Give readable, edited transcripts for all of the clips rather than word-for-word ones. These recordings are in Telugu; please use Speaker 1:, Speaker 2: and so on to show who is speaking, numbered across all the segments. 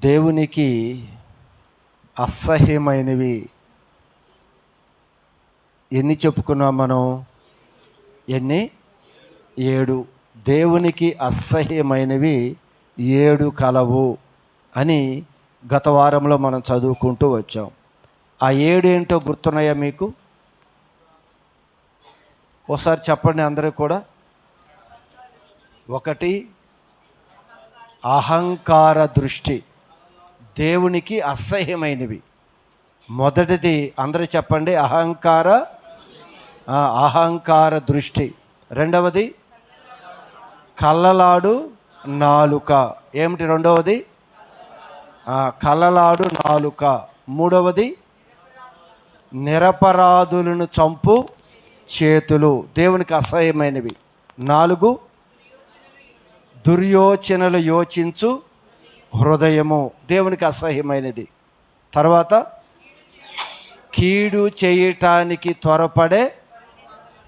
Speaker 1: దేవునికి అసహ్యమైనవి ఎన్ని చెప్పుకున్నాం మనం? ఎన్ని? 7. దేవునికి అసహ్యమైనవి 7 కలవు అని గత వారంలో మనం చదువుకుంటూ వచ్చాం. ఆ 7 ఏంటో గుర్తున్నాయా మీకు? ఒకసారి చెప్పండి అందరూ కూడా. 1, అహంకార దృష్టి. దేవునికి అసహ్యమైనవి. మొదటిది అందరూ చెప్పండి, అహంకార దృష్టి. రెండవది కళ్ళలాడు నాలుక. ఏమిటి రెండవది? కళ్ళలాడు నాలుక. మూడవది నిరపరాధులను చంపు చేతులు. దేవునికి అసహ్యమైనవి. 4, దుర్యోచనలు యోచించు హృదయము. దేవునికి అసహ్యమైనది. తర్వాత కీడు చేయటానికి త్వరపడే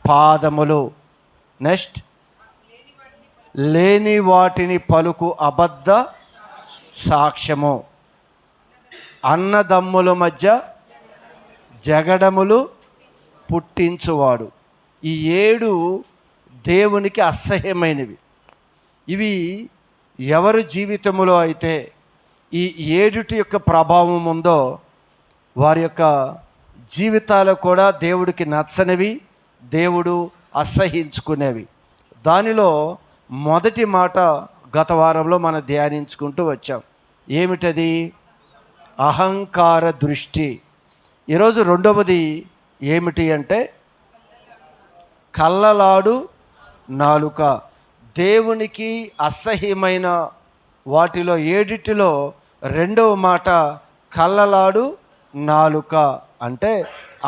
Speaker 1: పాదములు. నెక్స్ట్, లేని వాటిని పలుకు అబద్ధ సాక్ష్యము. అన్నదమ్ముల మధ్య జగడములు పుట్టించువాడు. ఈ 7 దేవునికి అసహ్యమైనవి. ఇవి ఎవరి జీవితంలో అయితే ఈ 7 యొక్క ప్రభావం ఉందో వారి యొక్క జీవితాలు కూడా దేవుడికి నచ్చనివి, దేవుడు అసహ్యించుకునేవి. దానిలో మొదటి మాట గత వారంలో మనం ధ్యానించుకుంటూ వచ్చాం. ఏమిటది? అహంకార దృష్టి. ఈరోజు రెండవది ఏమిటి అంటే కళ్ళలాడు నాలుక. దేవునికి అసహ్యమైన వాటిలో 7 రెండవ మాట కళ్ళలాడు నాలుక. అంటే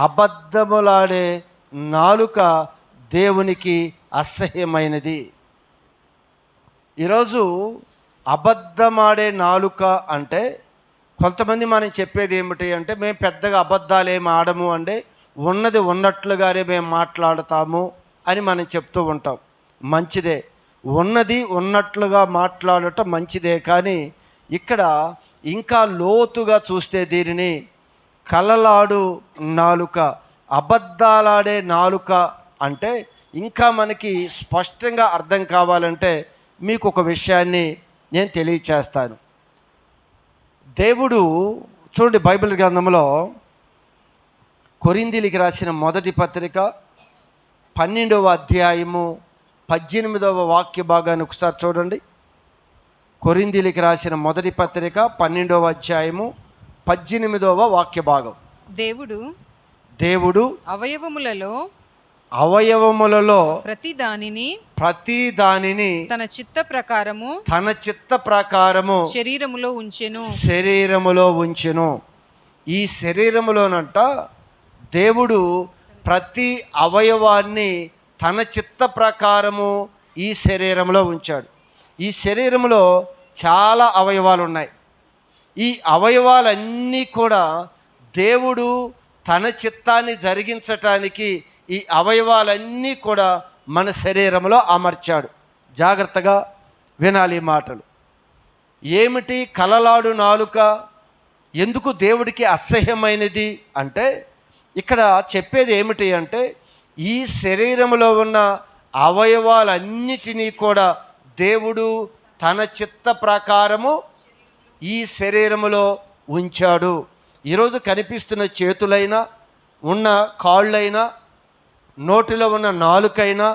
Speaker 1: అబద్ధములాడే నాలుక దేవునికి అసహ్యమైనది. ఈరోజు అబద్ధమాడే నాలుక అంటే కొంతమంది మనం చెప్పేది ఏమిటి అంటే, మేము పెద్దగా అబద్ధాలు ఏమి ఆడము అంటే ఉన్నది ఉన్నట్లుగానే మేము మాట్లాడతాము అని మనం చెప్తూ ఉంటాం. మంచిదే, ఉన్నది ఉన్నట్లుగా మాట్లాడటం మంచిదే. కానీ ఇక్కడ ఇంకా లోతుగా చూస్తే దీనిని కళ్ళలాడు నాలుక, అబద్ధాలాడే నాలుక అంటే ఇంకా మనకి స్పష్టంగా అర్థం కావాలంటే మీకు ఒక విషయాన్ని నేను తెలియచేస్తాను. దేవుడు చూడండి, బైబిల్ గ్రంథంలో కొరింథీయులకు రాసిన మొదటి పత్రిక 12వ అధ్యాయము 18వ వాక్య భాగాన్ని ఒకసారి చూడండి. కొరింథీయులకు రాసిన మొదటి పత్రిక 12వ అధ్యాయము 18వ వాక్య భాగం. దేవుడు అవయవములలో ప్రతి దానిని తన చిత్త ప్రకారము శరీరములో ఉంచెను. ఈ శరీరములోనంట దేవుడు ప్రతి అవయవాన్ని తన చిత్త ప్రకారము ఈ శరీరంలో ఉంచాడు. ఈ శరీరంలో చాలా అవయవాలు ఉన్నాయి. ఈ అవయవాలన్నీ కూడా దేవుడు తన చిత్తాన్ని జరిగించటానికి ఈ అవయవాలన్నీ కూడా మన శరీరంలో అమర్చాడు. జాగ్రత్తగా వినాలి ఈ మాటలు. ఏమిటి కలలాడు నాలుక? ఎందుకు దేవుడికి అసహ్యమైనది అంటే ఇక్కడ చెప్పేది ఏమిటి అంటే ఈ శరీరంలో ఉన్న అవయవాలన్నిటినీ కూడా దేవుడు తన చిత్త ప్రకారము ఈ శరీరములో ఉంచాడు. ఈరోజు కనిపిస్తున్న చేతులైనా, ఉన్న కాళ్ళైనా, నోటిలో ఉన్న నాలుకైనా,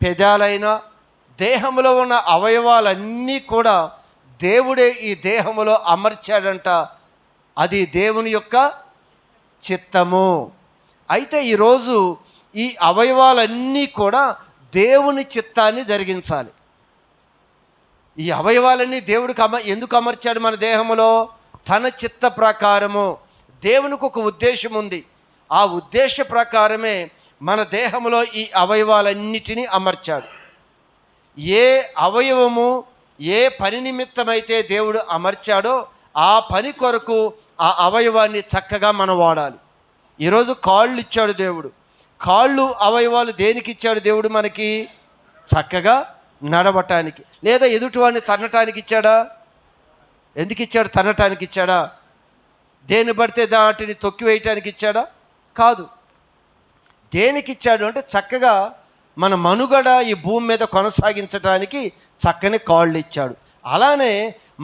Speaker 1: పెదాలైనా, దేహంలో ఉన్న అవయవాలన్నీ కూడా దేవుడే ఈ దేహములో అమర్చాడంట. అది దేవుని యొక్క చిత్తము. అయితే ఈరోజు ఈ అవయవాలన్నీ కూడా దేవుని చిత్తాన్ని జరిగించాలి. ఈ అవయవాలన్నీ దేవుడికి ఎందుకు అమర్చాడు మన దేహంలో? తన చిత్త ప్రకారము. దేవునికి ఒక ఉద్దేశం ఉంది. ఆ ఉద్దేశ ప్రకారమే మన దేహంలో ఈ అవయవాలన్నిటినీ అమర్చాడు. ఏ అవయవము ఏ పని నిమిత్తమైతే దేవుడు అమర్చాడో ఆ పని కొరకు ఆ అవయవాన్ని చక్కగా మనం వాడాలి. ఈరోజు కాళ్ళు ఇచ్చాడు దేవుడు. కాళ్ళు అవయవాలు దేనికి ఇచ్చాడు దేవుడు? మనకి చక్కగా నడవటానికి, లేదా ఎదుటివాడిని తన్నటానికి ఇచ్చాడా? ఎందుకు ఇచ్చాడు? తనటానికి ఇచ్చాడా? దేన్ని పడితే దాటిని తొక్కివేయటానికి ఇచ్చాడా? కాదు. దేనికి ఇచ్చాడు అంటే చక్కగా మన మనుగడ ఈ భూమి మీద కొనసాగించడానికి చక్కని కాళ్ళు ఇచ్చాడు. అలానే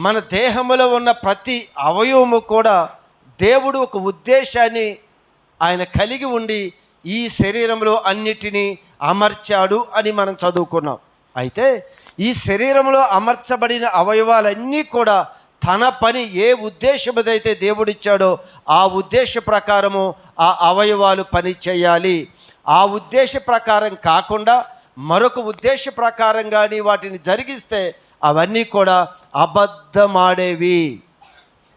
Speaker 1: మన దేహంలో ఉన్న ప్రతి అవయవము కూడా దేవుడు ఒక ఉద్దేశాన్ని ఆయన కలిగి ఉండి ఈ శరీరంలో అన్నిటినీ అమర్చాడు అని మనం చదువుకున్నాం. అయితే ఈ శరీరంలో అమర్చబడిన అవయవాలన్నీ కూడా తన పని ఏ ఉద్దేశముదైతే దేవుడిచ్చాడో ఆ ఉద్దేశ ప్రకారము ఆ అవయవాలు పని చేయాలి. ఆ ఉద్దేశ ప్రకారం కాకుండా మరొక ఉద్దేశ ప్రకారం కానీ వాటిని జరిగిస్తే అవన్నీ కూడా అబద్ధమాడేవి.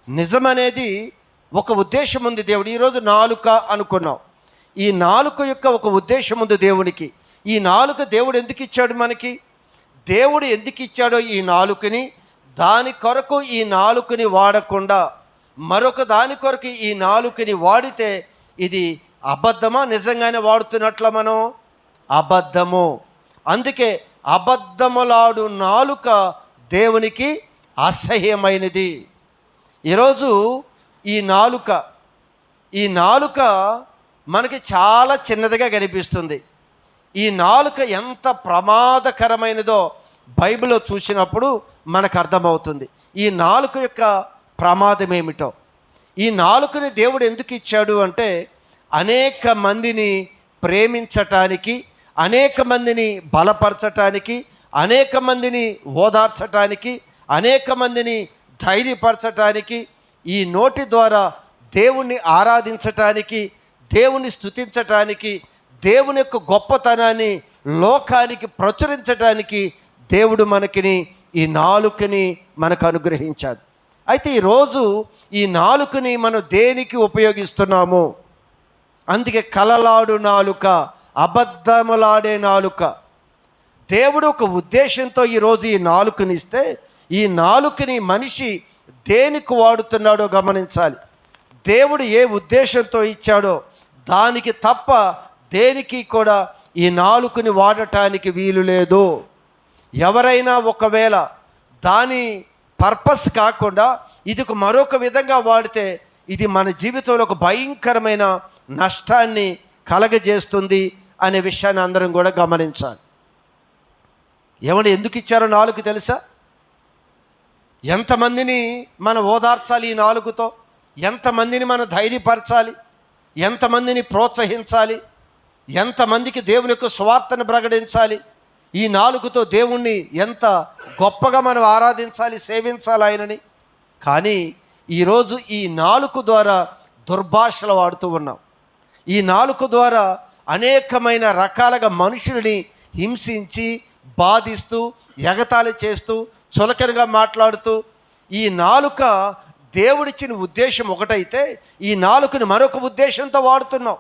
Speaker 1: నిజమనేది ఒక ఉద్దేశం ఉంది దేవుడు. ఈరోజు నాలుక అనుకున్నాం. ఈ నాలుక యొక్క ఒక ఉద్దేశం ఉంది దేవునికి. ఈ నాలుక దేవుడు ఎందుకు ఇచ్చాడు మనకి? దేవుడు ఎందుకు ఇచ్చాడో ఈ నాలుకని, దాని కొరకు ఈ నాలుకని వాడకుండా మరొక దాని కొరకు ఈ నాలుకని వాడితే ఇది అబద్ధమా నిజంగానే వాడుతున్నట్ల మనం? అబద్ధము. అందుకే అబద్ధములాడు నాలుక దేవునికి అసహ్యమైనది. ఈరోజు ఈ నాలుక మనకి చాలా చిన్నదిగా కనిపిస్తుంది. ఈ నాలుక ఎంత ప్రమాదకరమైనదో బైబిల్లో చూసినప్పుడు మనకు అర్థమవుతుంది. ఈ నాలుక యొక్క ప్రమాదం ఏమిటో. ఈ నాలుకని దేవుడు ఎందుకు ఇచ్చాడు అంటే అనేక మందిని ప్రేమించటానికి, అనేక మందిని బలపరచటానికి, అనేక మందిని ఓదార్చటానికి, అనేక మందిని ధైర్యపరచటానికి, ఈ నోటి ద్వారా దేవుణ్ణి ఆరాధించటానికి, దేవుని స్తుతించటానికి, దేవుని యొక్క గొప్పతనాన్ని లోకానికి ప్రచురించటానికి దేవుడు మనకిని ఈ నాలుకని మనకు అనుగ్రహించాడు. అయితే ఈరోజు ఈ నాలుకని మనం దేనికి ఉపయోగిస్తున్నాము? అందుకే కలలాడు నాలుక, అబద్ధములాడే నాలుక. దేవుడు ఒక ఉద్దేశంతో ఈరోజు ఈ నాలుకనిస్తే ఈ నాలుకని మనిషి దేనికి వాడుతున్నాడో గమనించాలి. దేవుడు ఏ ఉద్దేశంతో ఇచ్చాడో దానికి తప్ప దేనికి కూడా ఈ నాలుకని వాడటానికి వీలు లేదు. ఎవరైనా ఒకవేళ దాని పర్పస్ కాకుండా ఇది మరొక విధంగా వాడితే ఇది మన జీవితంలో ఒక భయంకరమైన నష్టాన్ని కలగజేస్తుంది అనే విషయాన్ని అందరం కూడా గమనించాలి. ఏమంటే ఎందుకు ఇచ్చారో నాలుగు తెలుసా? ఎంతమందిని మనం ఓదార్చాలి ఈ నాలుగుతో, ఎంతమందిని మనం ధైర్యపరచాలి, ఎంతమందిని ప్రోత్సహించాలి, ఎంతమందికి దేవుని యొక్క స్వార్థను ప్రకటించాలి. ఈ నాలుగుతో దేవుణ్ణి ఎంత గొప్పగా మనం ఆరాధించాలి, సేవించాలి ఆయనని. కానీ ఈరోజు ఈ నాలుగు ద్వారా దుర్భాషలు వాడుతూ ఉన్నాం. ఈ నాలుగు ద్వారా అనేకమైన రకాలుగా మనుషులని హింసించి, బాధిస్తూ, ఎగతాళి చేస్తూ, చులకనగా మాట్లాడుతూ, ఈ నాలుక దేవుడిచ్చిన ఉద్దేశం ఒకటైతే ఈ నాలుకని మరొక ఉద్దేశంతో వాడుతున్నాం.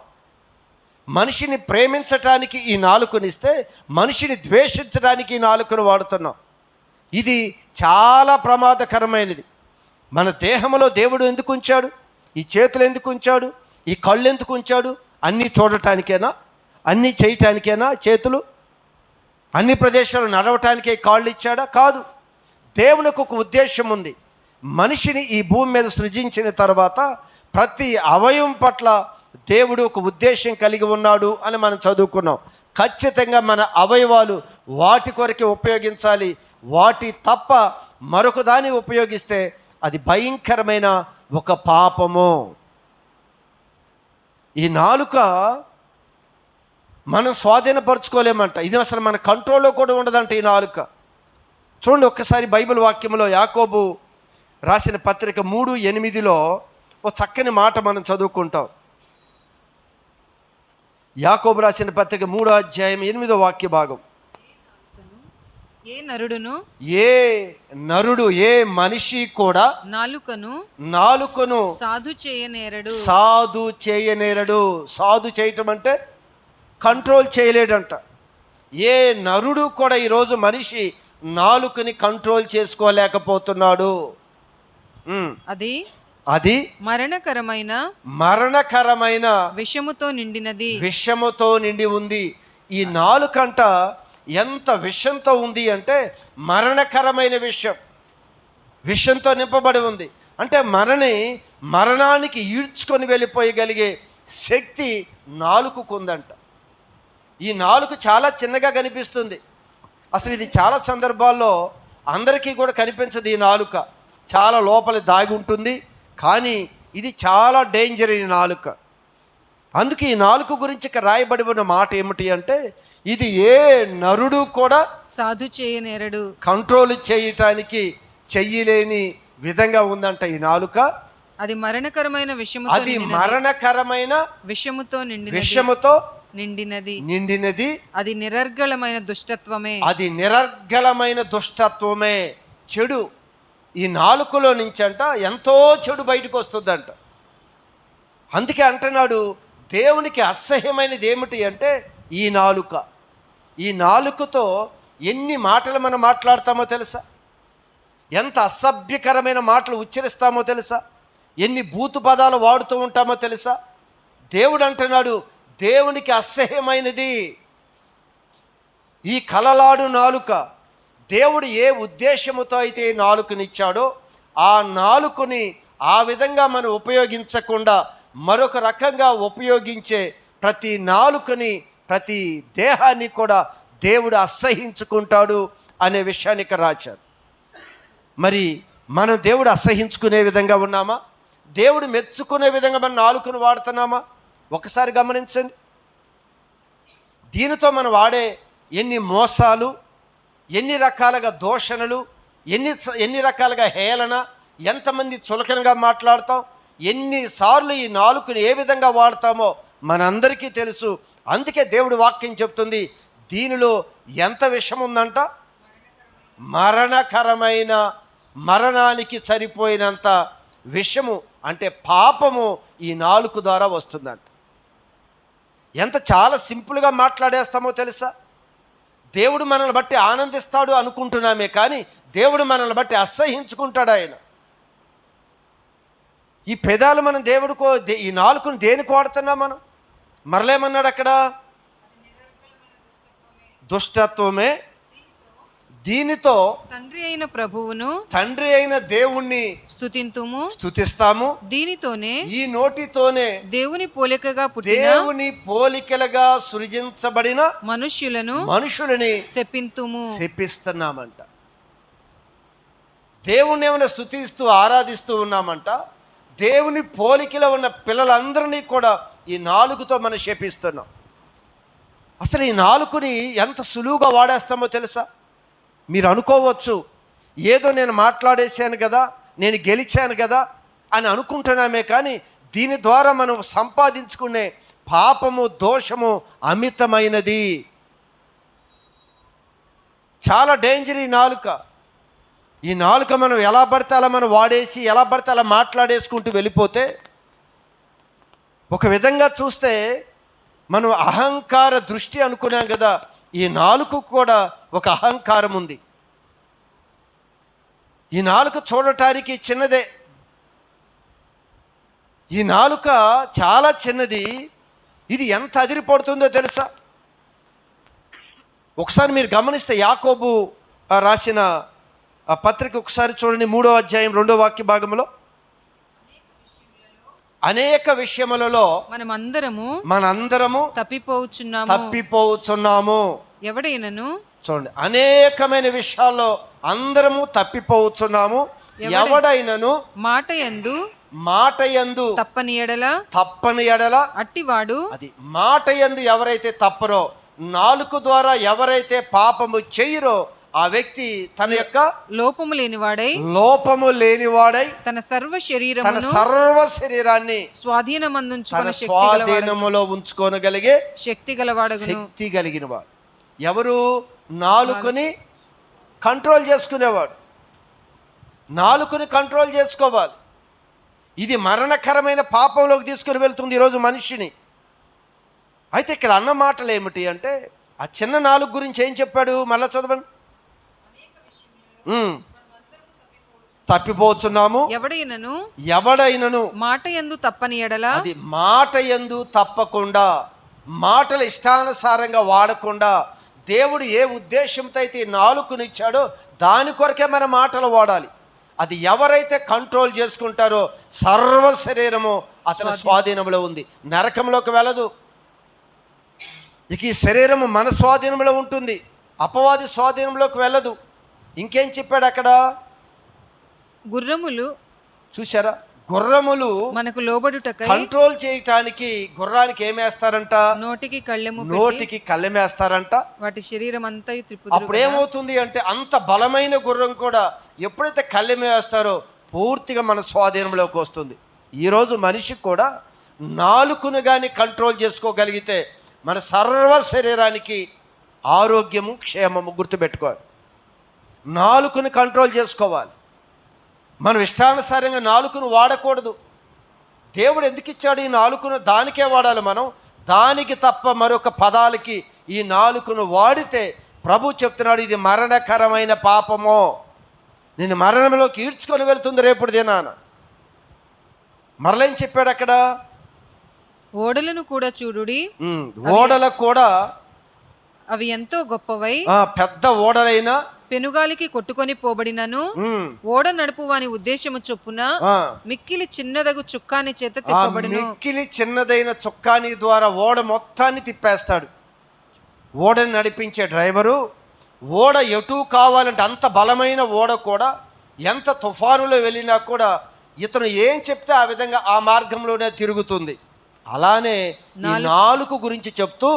Speaker 1: మనిషిని ప్రేమించటానికి ఈ నాలుకనిస్తే మనిషిని ద్వేషించడానికి ఈ నాలుకను వాడుతున్నాం. ఇది చాలా ప్రమాదకరమైనది. మన దేహంలో దేవుడు ఎందుకు ఉంచాడు? ఈ చేతులు ఎందుకు ఉంచాడు? ఈ కళ్ళు ఎందుకు ఉంచాడు? అన్నీ చూడటానికేనా? అన్నీ చేయటానికేనా చేతులు? అన్ని ప్రదేశాలు నడవటానికే కాళ్ళు ఇచ్చాడా? కాదు. దేవునికి ఒక ఉద్దేశం ఉంది. మనిషిని ఈ భూమి మీద సృజించిన తర్వాత ప్రతి అవయవం పట్ల దేవుడు ఒక ఉద్దేశం కలిగి ఉన్నాడు అని మనం చదువుకున్నాం. ఖచ్చితంగా మన అవయవాలు వాటి కొరకే ఉపయోగించాలి. వాటి తప్ప మరొక దాన్ని ఉపయోగిస్తే అది భయంకరమైన ఒక పాపము. ఈ నాలుక మనం స్వాధీనపరచుకోలేమంట. ఇది అసలు మన కంట్రోల్లో కూడా ఉండదంట ఈ నాలుక. చూడండి ఒక్కసారి బైబిల్ వాక్యంలో యాకోబు రాసిన పత్రిక 3:8 ఒక చక్కని మాట మనం చదువుకుంటాం. యాకోబు రాసిన పత్రిక 3:8 వాక్య భాగం.
Speaker 2: ఏ నరుడును,
Speaker 1: ఏ మనిషి కూడా నాలుకను
Speaker 2: సాధు చేయనేరడు.
Speaker 1: సాధు చేయటం అంటే కంట్రోల్ చేయలేడంట. ఏ నరుడు కూడా ఈరోజు మనిషి నాలుకని కంట్రోల్ చేసుకోలేకపోతున్నాడు. అది మరణకరమైన
Speaker 2: విషముతో
Speaker 1: నిండి ఉంది. ఈ నాలుకంట ఎంత విషంతో ఉంది అంటే మరణకరమైన విషయం. విషంతో నింపబడి ఉంది. అంటే మనని మరణానికి ఈడ్చుకొని వెళ్ళిపోయగలిగే శక్తి నాలుకకు ఉందంట. ఈ నాలుక చాలా చిన్నగా కనిపిస్తుంది. అసలు ఇది చాలా సందర్భాల్లో అందరికీ కూడా కనిపించదు. ఈ నాలుక చాలా లోపల దాగి ఉంటుంది, కానీ ఇది చాలా డేంజర్ ఈ నాలుక. అందుకే ఈ నాలుక గురించి ఇక్కడ రాయబడి ఉన్న మాట ఏమిటి అంటే, ఇది ఏ నరుడు కూడా
Speaker 2: సాధు చేయనేరడు,
Speaker 1: కంట్రోల్ చేయటానికి చెయ్యలేని విధంగా ఉందంట ఈ నాలుక.
Speaker 2: అది మరణకరమైన విషముతో నిండినది. అది నిరర్గళమైన దుష్టత్వమే. చెడు ఈ నాలుకలో నుంచి అంట ఎంతో చెడు బయటకు వస్తుందంట. అందుకే అంటున్నాడు, దేవునికి అసహ్యమైనది ఏమిటి అంటే ఈ నాలుక. ఈ నాలుకతో ఎన్ని మాటలు మనం మాట్లాడతామో తెలుసా? ఎంత అసభ్యకరమైన మాటలు ఉచ్చరిస్తామో తెలుసా? ఎన్ని బూతు పదాలు వాడుతూ ఉంటామో తెలుసా? దేవుడు అంటున్నాడు, దేవునికి అసహ్యమైనది ఈ కలలాడు నాలుక. దేవుడు ఏ ఉద్దేశముతో అయితే ఈ నాలుకనిచ్చాడో ఆ నాలుకని ఆ విధంగా మనం ఉపయోగించకుండా మరొక రకంగా ఉపయోగించే ప్రతి నాలుకని, ప్రతి దేహాన్ని కూడా దేవుడు అసహ్యించుకుంటాడు అనే విషయాన్ని ఇక్కడ రాశారు. మరి మనం దేవుడు అసహ్యించుకునే విధంగా ఉన్నామా? దేవుడు మెచ్చుకునే విధంగా మన నాలుకను వాడుతున్నామా? ఒకసారి గమనించండి. దీనితో మనం వాడే ఎన్ని మోసాలు, ఎన్ని రకాలుగా దూషణలు, ఎన్ని రకాలుగా హేళన, ఎంతమంది చులకనగా మాట్లాడతాం, ఎన్నిసార్లు ఈ నాలుకను ఏ విధంగా వాడతామో మనందరికీ తెలుసు. అందుకే దేవుడి వాక్యం చెప్తుంది, దీనిలో ఎంత విషం ఉందంట, మరణకరమైన, మరణానికి సరిపోయినంత విషము అంటే పాపము ఈ నాలుక ద్వారా వస్తుందంట. ఎంత చాలా సింపుల్గా మాట్లాడేస్తామో తెలుసా? దేవుడు మనల్ని బట్టి ఆనందిస్తాడు అనుకుంటున్నామే, కానీ దేవుడు మనల్ని బట్టి అసహ్యించుకుంటాడు ఆయన. ఈ పెదాలు మనం దేవుడికో, ఈ నాలుకను దేనికి వాడుతున్నాం మనం? మరలేమన్నాడు అక్కడ? దుష్టత్వమే. దీనితో తండ్రి అయిన ప్రభువును,
Speaker 1: తండ్రి అయిన దేవుణ్ణి స్తుతిస్తాము.
Speaker 2: దీనితోనే,
Speaker 1: ఈ నోటితోనే
Speaker 2: దేవుని పోలికగా పుట్టిన,
Speaker 1: దేవుని పోలికలుగా సృజించబడిన మనుషులని శపిస్తున్నామంట. దేవుణ్ణి ఏమైనా స్తుతిస్తూ ఆరాధిస్తూ ఉన్నామంట. దేవుని పోలికలో ఉన్న పిల్లలందరినీ కూడా ఈ నాలుగుతో మనం శపిస్తున్నాం. అసలు ఈ నాలుగుని ఎంత సులువుగా వాడేస్తామో తెలుసా? మీరు అనుకోవచ్చు, ఏదో నేను మాట్లాడేశాను కదా, నేను గెలిచాను కదా అని అనుకుంటున్నామే, కానీ దీని ద్వారా మనం సంపాదించుకునే పాపము, దోషము అమితమైనది. చాలా డేంజర్ ఈ నాలుక. ఈ నాలుక మనం ఎలా పడితే అలా మనం వాడేసి, ఎలా పడితే అలా మాట్లాడేసుకుంటూ వెళ్ళిపోతే, ఒక విధంగా చూస్తే మనం అహంకార దృష్టి అనుకున్నాం కదా, ఈ నాలుక కూడా ఒక అహంకారం ఉంది. ఈ నాలుక చూడటానికి చిన్నదే. ఈ నాలుక చాలా చిన్నది. ఇది ఎంత అదిరిపడుతుందో తెలుసా? ఒకసారి మీరు గమనిస్తే యాకోబు రాసిన పత్రిక ఒకసారి చూడండి, 3వ అధ్యాయం 2వ వాక్య భాగంలో, అనేక విషయములలో మనందరము తప్పిపోవచ్చున్నాము.
Speaker 2: ఎవడైనను,
Speaker 1: చూడండి, అనేకమైన విషయాల్లో అందరము తప్పిపోవచ్చున్నాము. ఎవడైనను మాట యందు
Speaker 2: తప్పని
Speaker 1: ఎడల
Speaker 2: అట్టివాడు,
Speaker 1: అది మాట యందు ఎవరైతే తప్పరో, నాలుక ద్వారా ఎవరైతే పాపము చేయరో ఆ వ్యక్తి తన యొక్క లోపము లేనివాడై తన సర్వ శరీరాన్ని స్వాధీనములో ఉంచుకోనగలిగే శక్తి కలిగిన వాడు. ఎవరు? నాలుకని కంట్రోల్ చేసుకునేవాడు. నాలుకని కంట్రోల్ చేసుకోవాలి. ఇది మరణకరమైన పాపంలోకి తీసుకుని వెళ్తుంది ఈరోజు మనిషిని. అయితే ఇక్కడ అన్న మాటలు ఏమిటి అంటే, ఆ చిన్న నాలుగు గురించి ఏం చెప్పాడు? మళ్ళా చదవండి. తప్పిపోతున్నాము. ఎవడైనను
Speaker 2: మాట యందు తప్పని ఎడల,
Speaker 1: అది మాట యందు తప్పకుండా, మాటలు ఇష్టానుసారంగా వాడకుండా, దేవుడు ఏ ఉద్దేశంతో అయితే నాలుకనిచ్చాడో దాని కొరకే మన మాటలు వాడాలి.
Speaker 2: అది ఎవరైతే కంట్రోల్ చేసుకుంటారో సర్వ శరీరము అతని స్వాధీనంలో ఉంది, నరకంలోకి వెళ్ళదు. ఇక ఈ శరీరము మన స్వాధీనంలో ఉంటుంది, అపవాది స్వాధీనంలోకి వెళ్ళదు. ఇంకేం చెప్పాడు అక్కడ?
Speaker 3: గుర్రములు
Speaker 2: చూసారా, గుర్రములు
Speaker 3: మనకు లోబడుటకై
Speaker 2: కంట్రోల్ చేయటానికి గుర్రానికి ఏమేస్తారంట?
Speaker 3: నోటికి కళ్ళెము
Speaker 2: నోటికి కళ్ళెమేస్తారంట.
Speaker 3: వాటి శరీరం అంతా త్రిప్పుదురు.
Speaker 2: అప్పుడు ఏమవుతుంది అంటే అంత బలమైన గుర్రం కూడా ఎప్పుడైతే కళ్ళెమేస్తారో పూర్తిగా మన స్వాధీనంలోకి వస్తుంది. ఈరోజు మనిషికి కూడా నాలుకను కానీ కంట్రోల్ చేసుకోగలిగితే మన సర్వ శరీరానికి ఆరోగ్యము క్షేమము. గుర్తుపెట్టుకోవాలి, నాలుకను కంట్రోల్ చేసుకోవాలి. మనం ఇష్టానుసారంగా నాలుకను వాడకూడదు. దేవుడు ఎందుకు ఇచ్చాడు ఈ నాలుకను? దానికే వాడాలి మనం. దానికి తప్ప మరొక పదాలకి ఈ నాలుకను వాడితే ప్రభు చెప్తున్నాడు, ఇది మరణకరమైన పాపమో, నేను మరణంలోకి ఈడ్చుకొని వెళ్తుంది రేపుడు దినాన. మరలేం చెప్పాడు అక్కడ?
Speaker 3: ఓడలను కూడా చూడుడి,
Speaker 2: ఓడలకు కూడా
Speaker 3: అవి ఎంతో గొప్పవై
Speaker 2: పెద్ద ఓడలైనా
Speaker 3: పెనుగాలికి కొట్టుకొని పోబడినను ఓడ నడుపు వాని ఉద్దేశము చొప్పున మిక్కిలి చిన్నదగు చుక్కాని చేత తిప్పబడును.
Speaker 2: మిక్కిలి చిన్నదైన చుక్కాని ద్వారా ఓడ మొత్తాన్ని తిప్పేస్తాడు. ఓడని నడిపించే డ్రైవరు ఓడ ఎటు కావాలంటే అంత బలమైన ఓడ కూడా ఎంత తుఫానులో వెళ్ళినా కూడా ఇతను ఏం చెప్తే ఆ విధంగా ఆ మార్గంలోనే తిరుగుతుంది. అలానే ఈ నాలుక గురించి చెప్తూ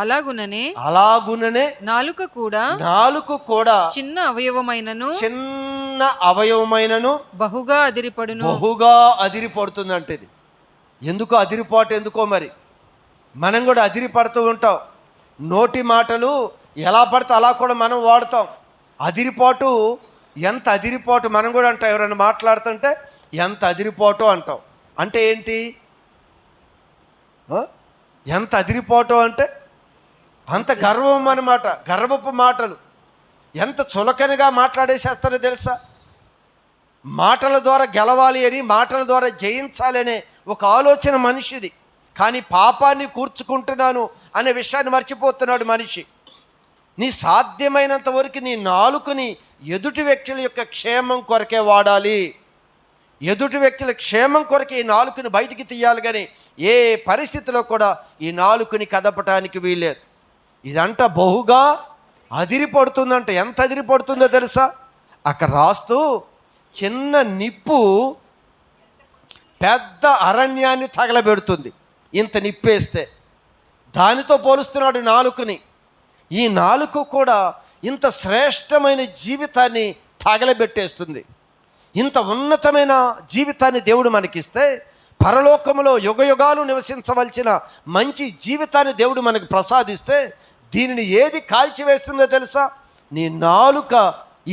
Speaker 3: అలాగుననే
Speaker 2: నాలుక కూడా
Speaker 3: చిన్న అవయవమైనను
Speaker 2: బహుగా అదిరిపడుతుంది అంటే ఇది ఎందుకు అదిరిపాటు ఎందుకో మరి మనం కూడా అదిరిపడుతూ ఉంటాం. నోటి మాటలు ఎలా పడితే అలా కూడా మనం వాడతాం. అదిరిపాటు, ఎంత అదిరిపాటు మనం కూడా అంటాం. ఎవరైనా మాట్లాడుతుంటే ఎంత అదిరిపాటు అంటాం. అంటే ఏంటి? ఎంత అదిరిపాటు అంటే అంత గర్వం అన్నమాట. గర్వపు మాటలు ఎంత చులకనగా మాట్లాడేసేస్తారో తెలుసా? మాటల ద్వారా గెలవాలి అని, మాటల ద్వారా జయించాలి అనే ఒక ఆలోచన మనిషిది. కానీ పాపాన్ని కూర్చుకుంటున్నాను అనే విషయాన్ని మర్చిపోతున్నాడు మనిషి. నీ సాధ్యమైనంత వరకు నీ నాలుకని ఎదుటి వ్యక్తుల యొక్క క్షేమం కొరకే వాడాలి. ఎదుటి వ్యక్తుల క్షేమం కొరకే ఈ నాలుకని బయటికి తీయాలి. కానీ ఏ పరిస్థితిలో కూడా ఈ నాలుకని కదపటానికి వీల్లేదు. ఇదంట బహుగా అదిరిపడుతుందంట. ఎంత అదిరిపడుతుందో తెలుసా? అక్కడ రాస్తూ చిన్న నిప్పు పెద్ద అరణ్యాన్ని తగలబెడుతుంది. ఇంత నిప్పేస్తే దానితో పోలుస్తున్నాడు నాలుకని. ఈ నాలుక కూడా ఇంత శ్రేష్టమైన జీవితాన్ని తగలబెట్టేస్తుంది. ఇంత ఉన్నతమైన జీవితాన్ని దేవుడు మనకిస్తే, పరలోకములో యుగయుగాలు నివసించవలసిన మంచి జీవితాన్ని దేవుడు మనకు ప్రసాదిస్తే, దీనిని ఏది కాల్చివేస్తుందో తెలుసా? నీ నాలుక.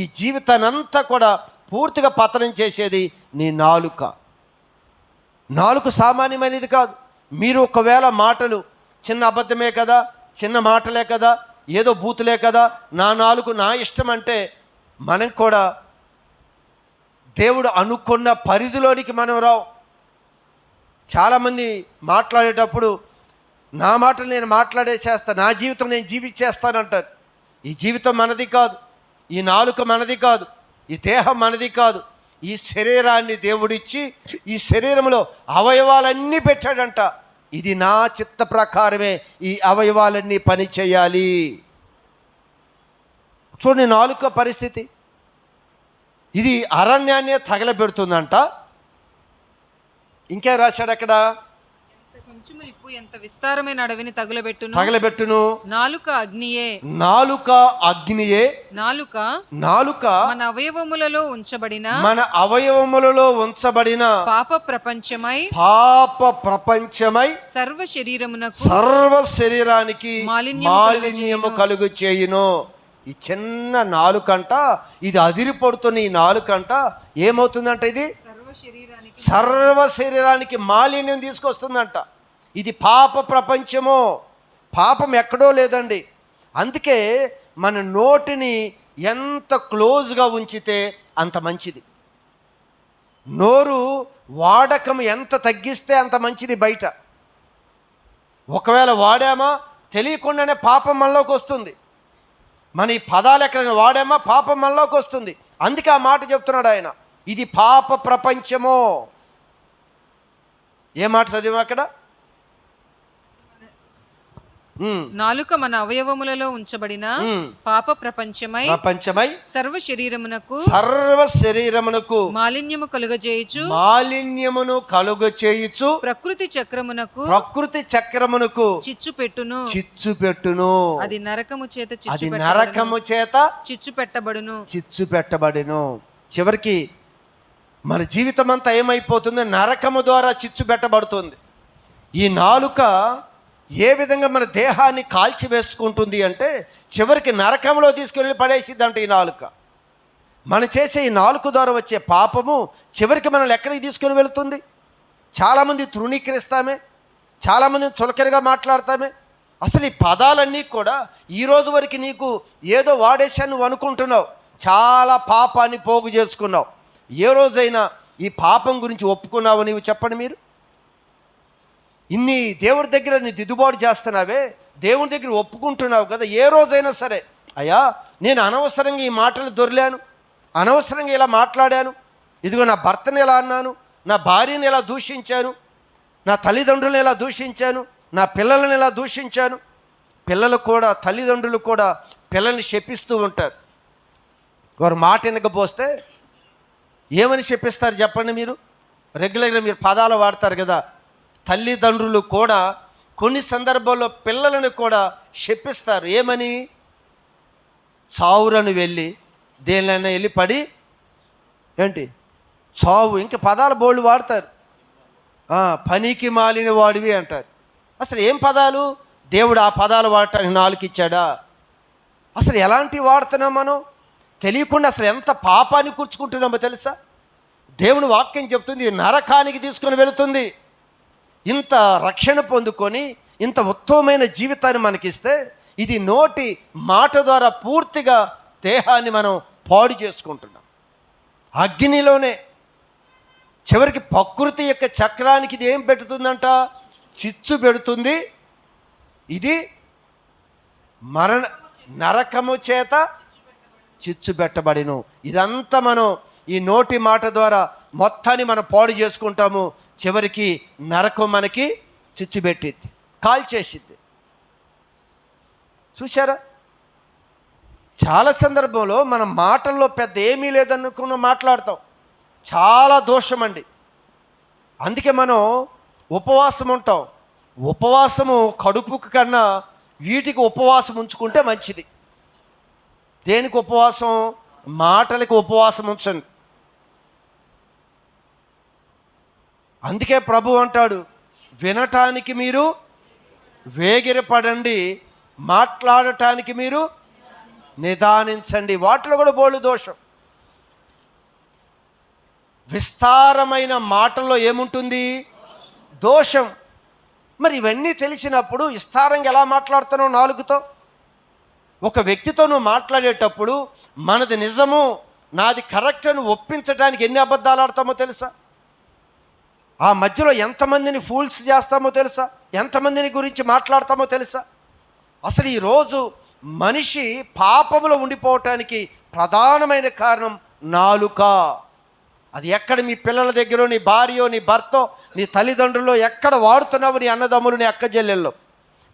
Speaker 2: ఈ జీవితాన్ని అంతా కూడా పూర్తిగా పతనం చేసేది నీ నాలుక. నాలుక సామాన్యమైనది కాదు. మీరు ఒకవేళ మాటలు చిన్న అబద్ధమే కదా, చిన్న మాటలే కదా, ఏదో బూతులే కదా, నా నాలుగు నా ఇష్టం అంటే మనం కూడా దేవుడు అనుకున్న పరిధిలోనికి మనం రావు. చాలామంది మాట్లాడేటప్పుడు నా మాటలు నేను మాట్లాడేసేస్తాను, నా జీవితం నేను జీవించేస్తానంటారు. ఈ జీవితం మనది కాదు, ఈ నాలుక మనది కాదు, ఈ దేహం మనది కాదు. ఈ శరీరాన్ని దేవుడిచ్చి ఈ శరీరంలో అవయవాలన్నీ పెట్టాడంట. ఇది నా చిత్త ప్రకారమే ఈ అవయవాలన్నీ పని చేయాలి. చూడండి నాలుక పరిస్థితి. ఇది అరణ్యాన్నే తగలబెడుతుందంట. ఇంకేం రాశాడు అక్కడ?
Speaker 3: కొంచెము నిప్పు ఎంత విస్తారమైన అడవిని
Speaker 2: తగలబెట్టును.
Speaker 3: నాలుక అగ్నియే.
Speaker 2: నాలుక
Speaker 3: మన అవయవములలో ఉంచబడిన పాప ప్రపంచమై సర్వ
Speaker 2: శరీరానికి మాలిన్యము కలుగు చేయును. ఈ చిన్న నాలుకంట, ఇది అదిరిపడుతున్న ఈ నాలుకంట ఏమవుతుందంట? ఇది సర్వ శరీరానికి మాలిన్యం తీసుకొస్తుందంట. ఇది పాప ప్రపంచము. పాపం ఎక్కడో లేదండి. అందుకే మన నోటిని ఎంత క్లోజ్గా ఉంచితే అంత మంచిది. నోరు వాడకం ఎంత తగ్గిస్తే అంత మంచిది. బయట ఒకవేళ వాడామా తెలియకుండానే పాపం మనలోకి వస్తుంది. మన ఈ పదాలు ఎక్కడైనా వాడామా పాపం మనలోకి వస్తుంది. అందుకే ఆ మాట చెప్తున్నాడు ఆయన. ఇది పాప ప్రపంచము. ఏ మాట చదివా అక్కడ?
Speaker 3: నాలుక మన అవయవములలో ఉంచబడిన పాప ప్రపంచమై సర్వ శరీరమునకు మాలిన్యము కలుగజేయుచు ప్రకృతి చక్రమునకు చిచ్చు పెట్టును. అది నరకము చేత చిచ్చు పెట్టబడును.
Speaker 2: చివరికి మన జీవితం అంతా ఏమైపోతుంది? నరకము ద్వారా చిచ్చు పెట్టబడుతుంది. ఈ నాలుక ఏ విధంగా మన దేహాన్ని కాల్చివేసుకుంటుంది అంటే చివరికి నరకంలో తీసుకెళ్ళి పడేసిద్దంట ఈ నాలుక. మనం చేసే ఈ నాలుక ద్వారా వచ్చే పాపము చివరికి మనల్ని ఎక్కడికి తీసుకొని వెళుతుంది? చాలామంది తృణీకరిస్తామే, చాలామంది చులకరిగా మాట్లాడతామే. అసలు ఈ పదాలన్నీ కూడా ఈరోజు వరకు నీకు ఏదో వాడేశాను నువ్వు అనుకుంటున్నావు. చాలా పాపాన్ని పోగు చేసుకున్నావు. ఏ రోజైనా ఈ పాపం గురించి ఒప్పుకున్నావు నీవు? చెప్పండి మీరు. ఇన్ని దేవుడి దగ్గర నీ దిద్దుబాటు చేస్తున్నావే, దేవుని దగ్గర ఒప్పుకుంటున్నావు కదా. ఏ రోజైనా సరే అయ్యా నేను అనవసరంగా ఈ మాటలు దొర్లాను, అనవసరంగా ఇలా మాట్లాడాను, ఇదిగో నా భర్తను ఎలా అన్నాను, నా భార్యను ఎలా దూషించాను, నా తల్లిదండ్రులను ఎలా దూషించాను, నా పిల్లలను ఎలా దూషించాను. పిల్లలు కూడా, తల్లిదండ్రులు కూడా పిల్లల్ని శపిస్తూ ఉంటారు. వారు మాట వినకపోతే ఏమని శపిస్తారు చెప్పండి మీరు? రెగ్యులర్గా మీరు పదాలు వాడతారు కదా. తల్లిదండ్రులు కూడా కొన్ని సందర్భాల్లో పిల్లలను కూడా శపిస్తారు. ఏమని? చావురని వెళ్ళి దేనిలైనా వెళ్ళి పడి ఏంటి చావు, ఇంకా పదాల బోళ్ళు వాడతారు. పనికి మాలిన వాడివి అంటారు. అసలు ఏం పదాలు? దేవుడు ఆ పదాలు వాడటానికి నాలుక ఇచ్చాడా? అసలు ఎలాంటివి వాడుతున్నాం మనం తెలియకుండా? అసలు ఎంత పాపాన్ని కూర్చుకుంటున్నామో తెలుసా? దేవుని వాక్యం చెప్తుంది ఇది నరకానికి తీసుకొని వెళుతుంది. ఇంత రక్షణ పొందుకొని ఇంత ఉత్తమమైన జీవితాన్ని మనకిస్తే ఇది నోటి మాట ద్వారా పూర్తిగా దేహాన్ని మనం పాడు చేసుకుంటున్నాం. అగ్నిలోనే చివరికి ప్రకృతి యొక్క చక్రానికి ఇది ఏం పెడుతుందంట? చిచ్చు పెడుతుంది. ఇది నరకము చేత చిచ్చు పెట్టబడిను. ఇదంతా మనం ఈ నోటి మాట ద్వారా మొత్తాన్ని మనం పాడు చేసుకుంటాము. చివరికి నరకం మనకి చిచ్చు పెట్టిద్ది, కాల్చేసిద్ది. చూసారా? చాలా సందర్భంలో మన మాటల్లో పెద్ద ఏమీ లేదనుకున్న మాట్లాడతాం. చాలా దోషమండి. అందుకే మనం ఉపవాసం ఉంటాం. ఉపవాసము కడుపుకు కన్నా వీటికి ఉపవాసం ఉంచుకుంటే మంచిది. దేనికి ఉపవాసం? మాటలకు ఉపవాసం ఉంచండి. అందుకే ప్రభు అంటాడు వినటానికి మీరు వేగిరపడండి, మాట్లాడటానికి మీరు నిదానించండి. వాటిలో కూడా బోళ్ళు దోషం. విస్తారమైన మాటల్లో ఏముంటుంది? దోషం. మరి ఇవన్నీ తెలిసినప్పుడు విస్తారంగా ఎలా మాట్లాడుతున్నావు నాలుగుతో? ఒక వ్యక్తితో నువ్వు మాట్లాడేటప్పుడు మనది నిజము, నాది కరెక్ట్ అని ఒప్పించడానికి ఎన్ని అబద్ధాలు ఆడతామో తెలుసా? ఆ మధ్యలో ఎంతమందిని ఫూల్స్ చేస్తామో తెలుసా? ఎంతమందిని గురించి మాట్లాడతామో తెలుసా? అసలు ఈరోజు మనిషి పాపములో ఉండిపోవటానికి ప్రధానమైన కారణం నాలుక. అది ఎక్కడ మీ పిల్లల దగ్గర, నీ భార్యో, నీ భర్తో, నీ తల్లిదండ్రుల్లో ఎక్కడ వాడుతున్నావు? నీ అన్నదమ్ములు, నీ అక్కజెల్లెల్లో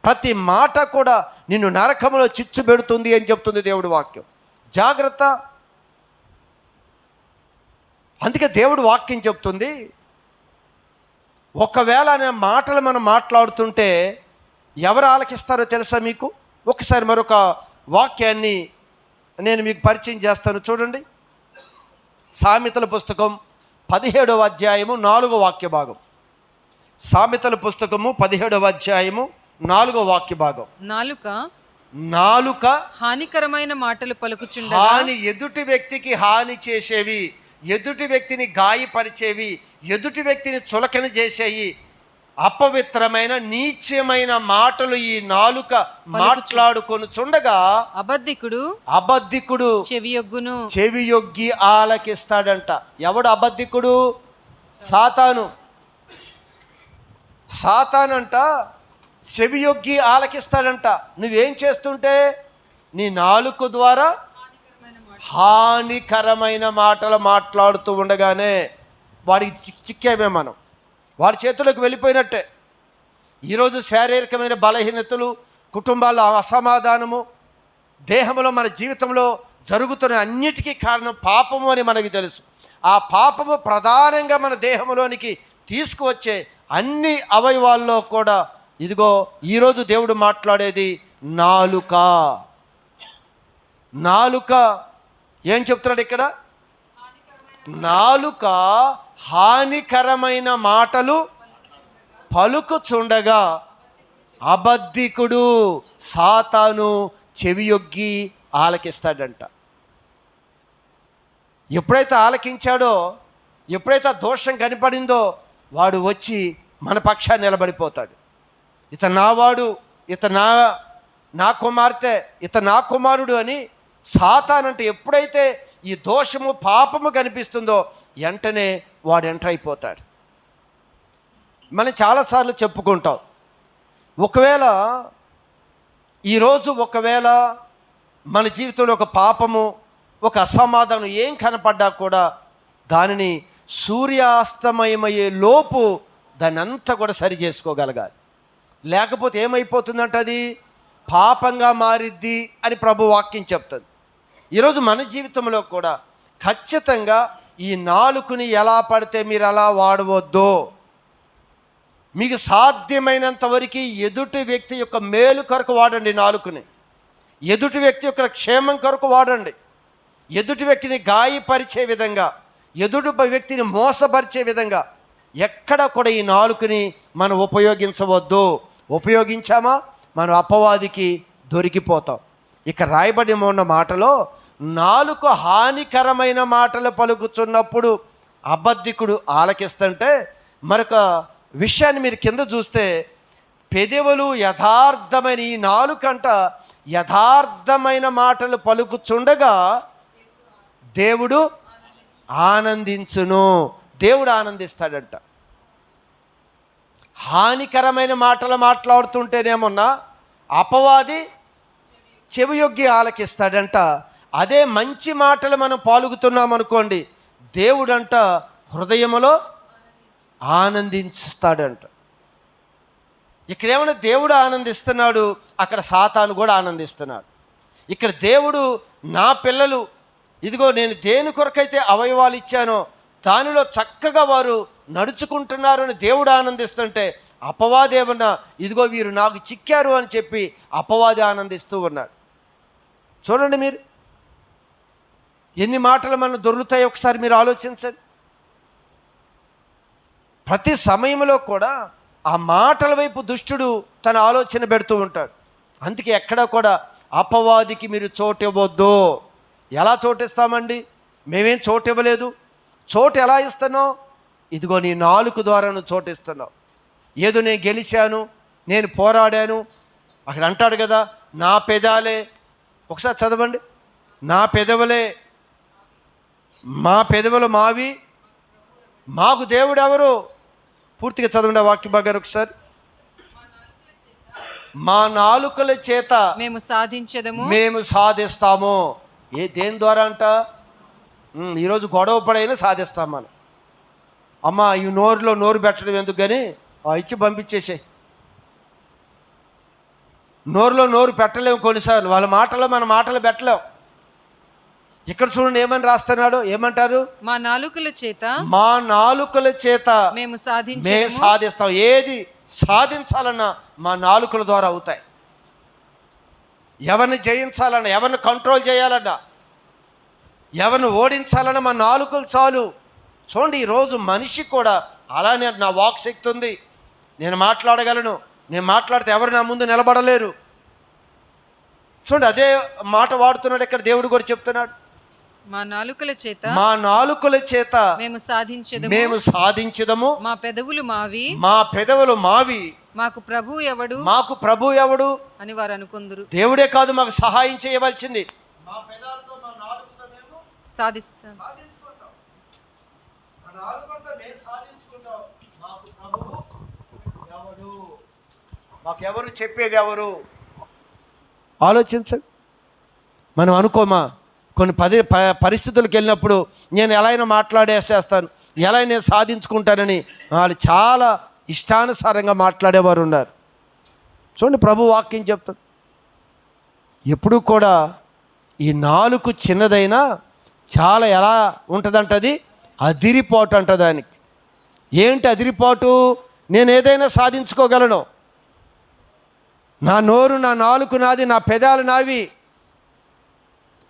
Speaker 2: ప్రతి మాట కూడా నిన్ను నరకములో చిచ్చు పెడుతుంది అని చెప్తుంది దేవుడి వాక్యం. జాగ్రత్త. అందుకే దేవుడి వాక్యం చెప్తుంది ఒకవేళ అనే మాటలు మనం మాట్లాడుతుంటే ఎవరు ఆలకిస్తారో తెలుసా మీకు? ఒకసారి మరొక వాక్యాన్ని నేను మీకు పరిచయం చేస్తాను. చూడండి, సామెతల పుస్తకం 17వ అధ్యాయము 4వ వాక్య భాగం. సామెతల పుస్తకము 17వ అధ్యాయము 4వ వాక్య భాగం. నాలుక
Speaker 3: హానికరమైన మాటలు పలుకుచుండగా,
Speaker 2: ఎదుటి వ్యక్తికి హాని చేసేవి, ఎదుటి వ్యక్తిని గాయపరిచేవి, ఎదుటి వ్యక్తిని చులకన చేసేవి, అపవిత్రమైన నీచమైన మాటలు ఈ నాలుక మాట్లాడుకొని చుండగా అబద్ధికుడు చెవియొగ్గి ఆలకిస్తాడంట. ఎవడు అబద్ధికుడు? సాతాను. సాతానంట చెవియొగ్గి ఆలకిస్తాడంట. నువ్వేం చేస్తుంటే? నీ నాలుక ద్వారా హానికరమైన మాటలు మాట్లాడుతూ ఉండగానే వాడికి చిక్కామే మనం, వాడి చేతులకు వెళ్ళిపోయినట్టే. ఈరోజు శారీరకమైన బలహీనతలు, కుటుంబాల్లో అసమాధానము, దేహంలో మన జీవితంలో జరుగుతున్న అన్నిటికీ కారణం పాపము అని మనకి తెలుసు. ఆ పాపము ప్రధానంగా మన దేహంలోనికి తీసుకువచ్చే అన్ని అవయవాల్లో కూడా ఇదిగో ఈరోజు దేవుడు మాట్లాడేది నాలుక. నాలుక ఏం చెప్తున్నాడు ఇక్కడ? నాలుక హానికరమైన మాటలు పలుకుచుండగా అబద్ధికుడు సాతాను చెవియొగ్గి ఆలకిస్తాడంట. ఎప్పుడైతే ఆలకించాడో, ఎప్పుడైతే ఆ దోషం కనపడిందో, వాడు వచ్చి మన పక్షాన్ని నిలబడిపోతాడు. ఇతను నావాడు, ఇతను నా కుమార్తె, ఇతను నా కుమారుడు అని సాతానంటే ఎప్పుడైతే ఈ దోషము పాపము కనిపిస్తుందో వెంటనే వాడు ఎంటర్ అయిపోతాడు. మనం చాలాసార్లు చెప్పుకుంటాం, ఒకవేళ మన జీవితంలో ఒక పాపము, ఒక అసమాధానం ఏం కనపడ్డా కూడా దానిని సూర్యాస్తమయమయ్యే లోపు దాన్ని అంతా కూడా సరి చేసుకోగలగాలి. లేకపోతే ఏమైపోతుందంటే అది పాపంగా మారిద్ది అని ప్రభు వాక్యం చెప్తుంది. ఈరోజు మన జీవితంలో కూడా ఖచ్చితంగా ఈ నాలుకని ఎలా పడితే మీరు అలా వాడవద్దు. మీకు సాధ్యమైనంత వరకు ఎదుటి వ్యక్తి యొక్క మేలు కొరకు వాడండి నాలుకని. ఎదుటి వ్యక్తి యొక్క క్షేమం కొరకు వాడండి. ఎదుటి వ్యక్తిని గాయపరిచే విధంగా, ఎదుటి వ్యక్తిని మోసపరిచే విధంగా ఎక్కడ కూడా ఈ నాలుకని మనం ఉపయోగించవద్దు. ఉపయోగించామా మనం అపవాదికి దొరికిపోతాం. ఇక రాయబడి ఉన్న మాటలో నాలుక హానికరమైన మాటలు పలుకుతున్నప్పుడు అబద్ధికుడు ఆలకిస్తుంటే, మరొక విషయాన్ని మీరు కింద చూస్తే, పెదవులు యథార్థమైన ఈ నాలుకంట యథార్థమైన మాటలు పలుకుచుండగా దేవుడు ఆనందించును. దేవుడు ఆనందిస్తాడంట. హానికరమైన మాటలు మాట్లాడుతుంటేనేమన్నా అపవాది చెవియొగ్గి ఆలకిస్తాడంట. అదే మంచి మాటలు మనం పాల్గొతున్నాం అనుకోండి, దేవుడంట హృదయములో ఆనందిస్తాడంట. ఇక్కడేమన్నా దేవుడు ఆనందిస్తున్నాడు, అక్కడ సాతాను కూడా ఆనందిస్తున్నాడు. ఇక్కడ దేవుడు నా పిల్లలు ఇదిగో నేను దేని కొరకైతే అవయవాలు ఇచ్చానో దానిలో చక్కగా వారు నడుచుకుంటున్నారు అని దేవుడు ఆనందిస్తుంటే, అపవాది ఏమన్నా ఇదిగో వీరు నాకు చిక్కారు అని చెప్పి అపవాది ఆనందిస్తూ ఉన్నాడు. చూడండి మీరు ఎన్ని మాటలు మనం దొరుకుతాయో ఒకసారి మీరు ఆలోచించండి. ప్రతి సమయంలో కూడా ఆ మాటల వైపు దుష్టుడు తన ఆలోచన పెడుతూ ఉంటాడు. అందుకే ఎక్కడ కూడా అపవాదికి మీరు చోటు ఇవ్వద్దు. ఎలా చోటిస్తామండి? మేమేం చోటు ఇవ్వలేదు. చోటు ఎలా ఇస్తున్నావు? ఇదిగో నీ నాలుక ద్వారా నువ్వు చోటిస్తున్నావు. ఏదో నేను గెలిచాను, నేను పోరాడాను. అక్కడ అంటాడు కదా, నా పెదాలే. ఒకసారి చదవండి, నా పెదవులే, మా పెదవులు మావి, మాకు దేవుడు ఎవరు? పూర్తిగా చదవండి ఆ వాక్య భాగాన్ని ఒకసారి. మా నాలుకల చేత మేము సాధిస్తాము. దేని ద్వారా అంట? ఈరోజు గొడవ పడైనా సాధిస్తాం మనం. అమ్మ ఈ నోరులో నోరు పెట్టడం ఎందుకు కానీ ఇచ్చి పంపించేసే. నోరులో నోరు పెట్టలేము కొన్నిసార్లు, వాళ్ళ మాటలో మన మాటలు పెట్టలేం. ఇక్కడ చూడండి ఏమని రాస్తున్నాడు, ఏమంటారు?
Speaker 3: మా నాలుకల చేత మేము
Speaker 2: సాధిస్తాం. ఏది సాధించాలన్నా మా నాలుకల ద్వారా అవుతాయి. ఎవరిని జయించాలన్నా, ఎవరిని కంట్రోల్ చేయాలన్నా, ఎవరిని ఓడించాలన్నా మా నాలుకలు చాలు. చూడండి ఈరోజు మనిషి కూడా అలానే, నా వాక్ శక్తి ఉంది, నేను మాట్లాడగలను, నేను మాట్లాడితే ఎవరు నా ముందు నిలబడలేరు. చూడండి అదే మాట వాడుతున్నాడు ఇక్కడ దేవుడు కూడా చెప్తున్నాడు.
Speaker 3: మా నాలుకల
Speaker 2: చేత మేము సాధించదము.
Speaker 3: మా పెదవులు మావి మాకు ప్రభు ఎవడు అని వారు అనుకుందురు.
Speaker 2: దేవుడే కాదు మాకు సహాయం చేయవలసింది, మా పెదాలతో మా నాలుకతో మేము
Speaker 3: సాధించుకుంటాం.
Speaker 2: మా నాలుకతో మేము సాధించుకుంటాం. మాకు ప్రభువు ఎవడు? మాకెవరు చెప్పేది ఎవరు? ఆలోచించండి. మనం అనుకోమా కొన్ని పరిస్థితులకు వెళ్ళినప్పుడు నేను ఎలా అయినా మాట్లాడేసేస్తాను, ఎలా నేను సాధించుకుంటానని వాళ్ళు చాలా ఇష్టానుసారంగా మాట్లాడేవారు ఉన్నారు. చూడండి, ప్రభు వాక్యం చెప్తుంది, ఎప్పుడూ కూడా ఈ నాలుక చిన్నదైనా చాలా ఎలా ఉంటుందంటది, అదిరిపోటు అంట దానికి. ఏంటి అదిరిపోటు? నేను ఏదైనా సాధించుకోగలను, నా నోరు, నా నాలుక నాది, నా పెదాలు నావి.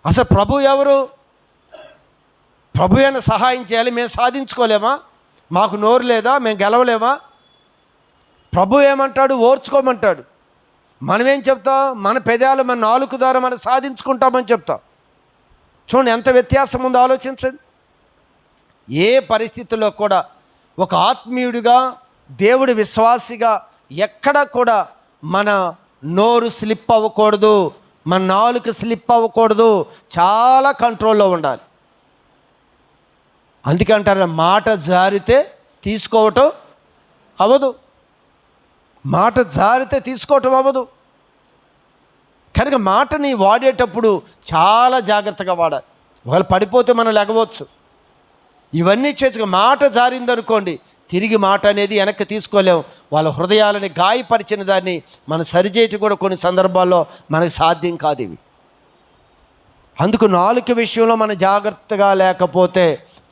Speaker 2: అసలు ప్రభు ఎవరు? ప్రభు అయినా సహాయం చేయాలి, మేము సాధించుకోలేమా? మాకు నోరు లేదా? మేము గెలవలేమా? ప్రభు ఏమంటాడు? ఓర్చుకోమంటాడు. మనమేం చెప్తాం? మన పెదాలు, మన నాలుక ద్వారా మనం సాధించుకుంటామని చెప్తాం. చూడండి ఎంత వ్యత్యాసం ఉందో ఆలోచించండి. ఏ పరిస్థితుల్లో కూడా ఒక ఆత్మీయుడిగా, దేవుడి విశ్వాసిగా ఎక్కడ కూడా మన నోరు స్లిప్ అవ్వకూడదు, మన నాలుక స్లిప్ అవ్వకూడదు, చాలా కంట్రోల్లో ఉండాలి. అందుకంటారు, మాట జారితే తీసుకోవటం అవ్వదు, మాట జారితే తీసుకోవటం అవ్వదు. కనుక మాటని వాడేటప్పుడు చాలా జాగ్రత్తగా వాడాలి. ఒకవేళ పడిపోతే మనం లెగవచ్చు, ఇవన్నీ చేసుకు మాట జారిందనుకోండి, తిరిగి మాట అనేది వెనక్కి తీసుకోలేము. వాళ్ళ హృదయాలని గాయపరిచిన దాన్ని మనం సరిచేయటం కూడా కొన్ని సందర్భాల్లో మనకు సాధ్యం కాదు ఇవి. అందుకు నాలుక విషయంలో మనం జాగ్రత్తగా లేకపోతే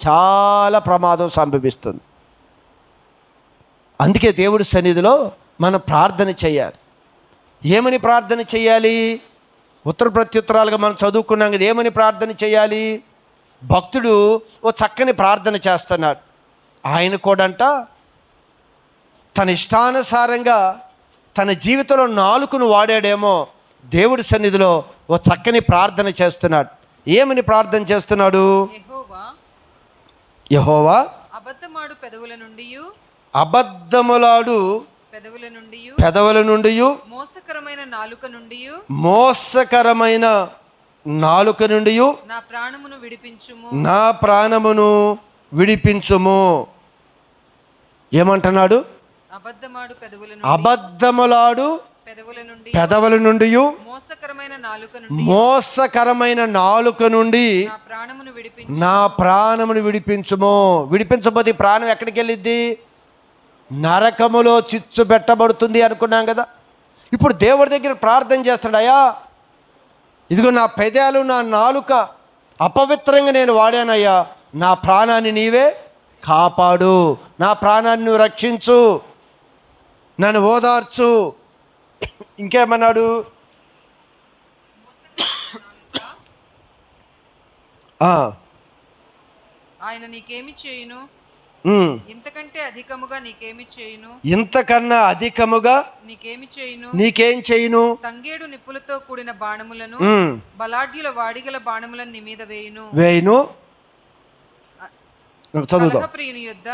Speaker 2: చాలా ప్రమాదం సంభవిస్తుంది. అందుకే దేవుడి సన్నిధిలో మనం ప్రార్థన చేయాలి. ఏమని ప్రార్థన చేయాలి? ఉత్తర ప్రత్యుత్తరాలుగా మనం చదువుకున్నాం కదా, ఏమని ప్రార్థన చేయాలి? భక్తుడు ఓ చక్కని ప్రార్థన చేస్తున్నాడు. ఆయన కూడంట తన ఇష్టానుసారంగా తన జీవితంలో నాలుకను వాడాడేమో, దేవుడి సన్నిధిలో ఓ చక్కని ప్రార్థన చేస్తున్నాడు. ఏమని ప్రార్థన చేస్తున్నాడు? యెహోవా
Speaker 3: అబద్ధమాడు పెదవుల నుండి,
Speaker 2: అబద్ధములాడు పెదవుల నుండి,
Speaker 3: మోసకరమైన నాలుక నుండి,
Speaker 2: మోసకరమైన నాలుక నుండి
Speaker 3: నా ప్రాణమును విడిపించుము,
Speaker 2: నా ప్రాణమును విడిపించుము. ఏమంటున్నాడు?
Speaker 3: అబద్ధమాడు పెదవుల నుండి,
Speaker 2: అబద్ధములాడు పెదవుల నుండి,
Speaker 3: మోసకరమైన నాలుక నుండి,
Speaker 2: మోసకరమైన నాలుక నుండి
Speaker 3: నా ప్రాణమును విడిపించు,
Speaker 2: నా ప్రాణమును విడిపించుము. విడిపించబోతే ప్రాణం ఎక్కడికి వెళ్ళిద్ది? నరకములో చిచ్చు పెట్టబడుతుంది అనుకున్నాం కదా. ఇప్పుడు దేవుడి దగ్గర ప్రార్థన చేస్తాడు, అయ్యా ఇదిగో నా పెదాలు, నా నాలుక అపవిత్రంగా నేను వాడానయ్యా, నా ప్రాణాన్ని నీవే కాపాడు, నా ప్రాణాన్ని నువ్వు రక్షించు, నన్ను ఓదార్చు. ఇంకేమన్నాడు?
Speaker 3: ఆయన నీకేమి చేయును, ఇంతకంటే అధికముగా నీకేమి చేయును,
Speaker 2: ఇంతకన్నా అధికముగా నీకేం చేయును.
Speaker 3: తంగేడు నిప్పులతో కూడిన బాణములను, బలాఢ్యుల వాడిగల బాణములను నీ మీద వేయును. కలహప్రియుని యొద్ద